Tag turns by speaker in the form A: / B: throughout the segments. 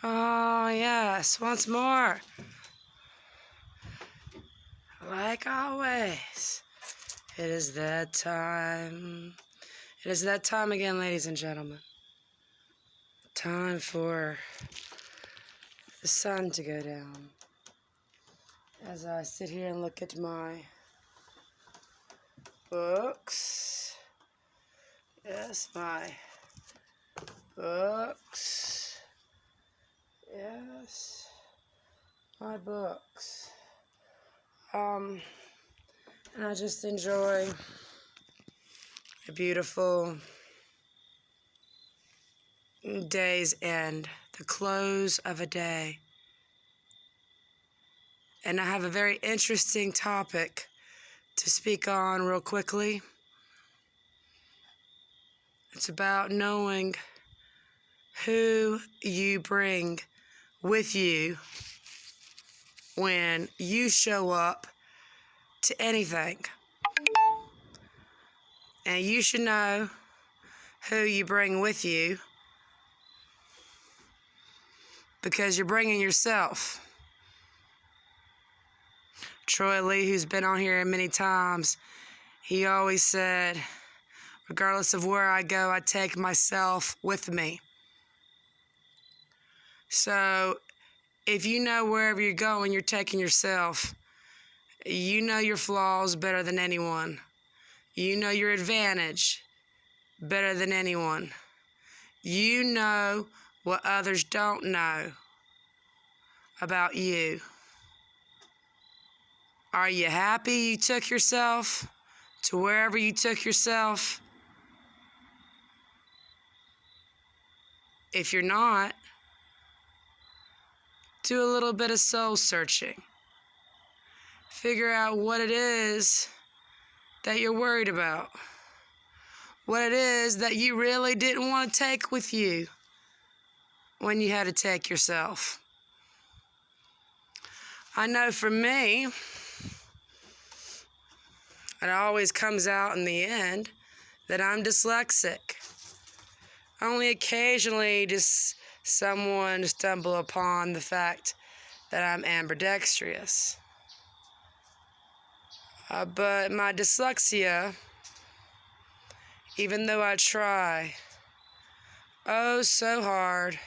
A: Oh, yes, once more. Like always, it is that time. It is that time again, ladies and gentlemen. Time for the sun to go down. As I sit here and look at my books. Yes, my books. Yes, my books. And I just enjoy a beautiful day's end, the close of a day. And I have a very interesting topic to speak on real quickly. It's about knowing who you bring with you when you show up to anything. And you should know who you bring with you because you're bringing yourself. Troy Lee, who's been on here many times, he always said, regardless of where I go, I take myself with me. So if you know wherever you're going, you're taking yourself. You know your flaws better than anyone. You know your advantage better than anyone. You know what others don't know about you. Are you happy you took yourself to wherever you took yourself? If you're not, do a little bit of soul searching. Figure out what it is that you're worried about. What it is that you really didn't want to take with you when you had to take yourself. I know for me, it always comes out in the end that I'm dyslexic. Only occasionally does someone stumble upon the fact that I'm ambidextrous. But my dyslexia, even though I try oh so hard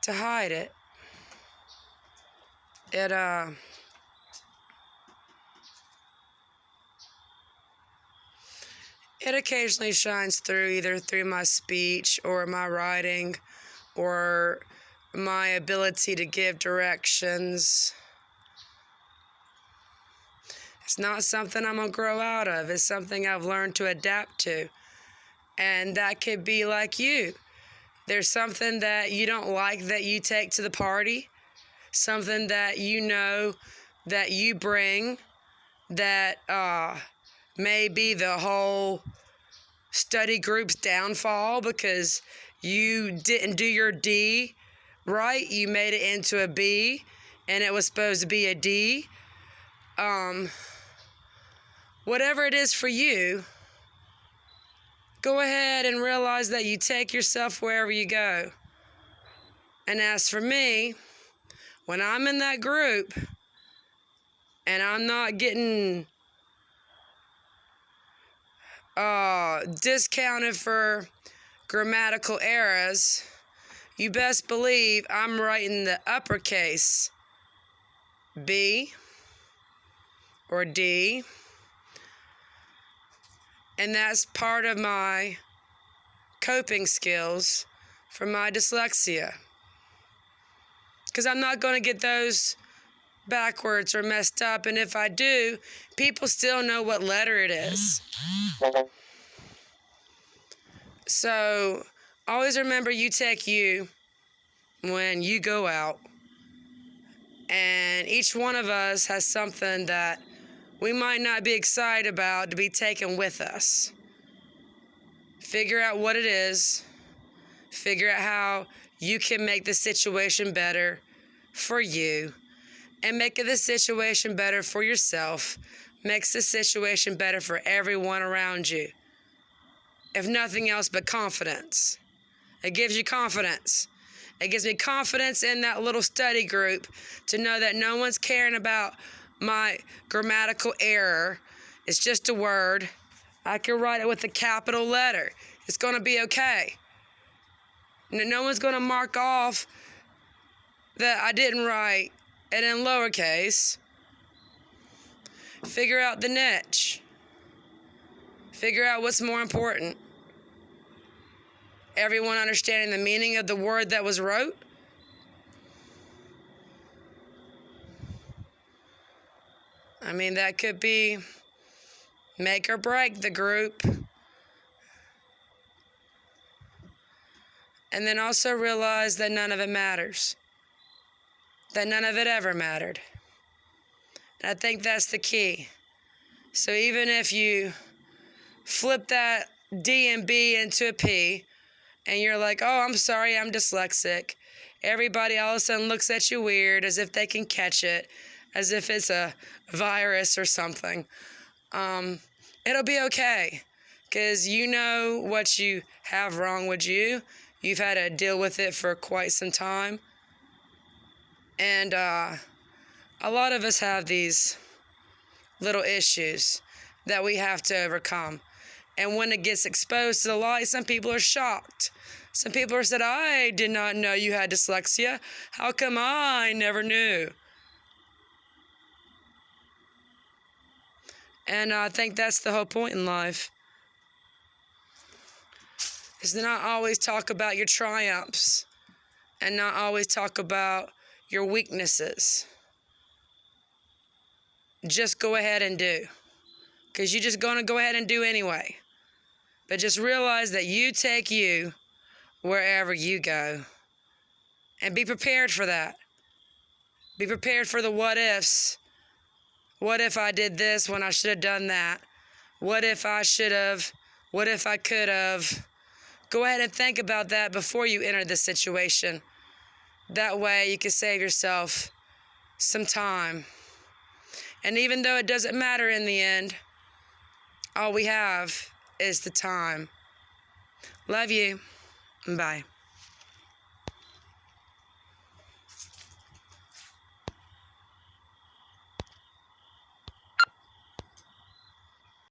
A: to hide it, it occasionally shines through, either through my speech or my writing or my ability to give directions. It's not something I'm going to grow out of. It's something I've learned to adapt to. And that could be like you. There's something that you don't like that you take to the party, something that you know that you bring that may be the whole study group's downfall because you didn't do your D right. You made it into a B and it was supposed to be a D. Whatever it is for you, go ahead and realize that you take yourself wherever you go. And as for me, when I'm in that group and I'm not getting discounted for grammatical errors, you best believe I'm writing the uppercase B or D. And that's part of my coping skills for my dyslexia. Because I'm not going to get those backwards or messed up. And if I do, people still know what letter it is. So always remember you take you when you go out. And each one of us has something that we might not be excited about to be taken with us. Figure out what it is. Figure out how you can make the situation better for you. And make the situation better for yourself. Makes the situation better for everyone around you. If nothing else but confidence. It gives you confidence. It gives me confidence in that little study group to know that no one's caring about my grammatical error. It's just a word. I can write it with a capital letter. It's going to be okay. No one's going to mark off that I didn't write it in lowercase. Figure out the niche. Figure out what's more important. Everyone understanding the meaning of the word that was wrote? I mean, that could be make or break the group. And then also realize that none of it matters. That none of it ever mattered. And I think that's the key. So even if you flip that D and B into a P, and you're like, oh, I'm sorry, I'm dyslexic. Everybody all of a sudden looks at you weird, as if they can catch it, as if it's a virus or something. It'll be okay, because you know what you have wrong with you. You've had to deal with it for quite some time. And a lot of us have these little issues that we have to overcome. And when it gets exposed to the light, some people are shocked. Some people are said, I did not know you had dyslexia. How come I never knew? And I think that's the whole point in life, is to not always talk about your triumphs and not always talk about your weaknesses. Just go ahead and do, because you're just going to go ahead and do anyway. But just realize that you take you wherever you go. And be prepared for that. Be prepared for the what ifs. What if I did this when I should have done that? What if I should have? What if I could have? Go ahead and think about that before you enter the situation. That way you can save yourself some time. And even though it doesn't matter in the end, all we have is the time. Love you. Bye.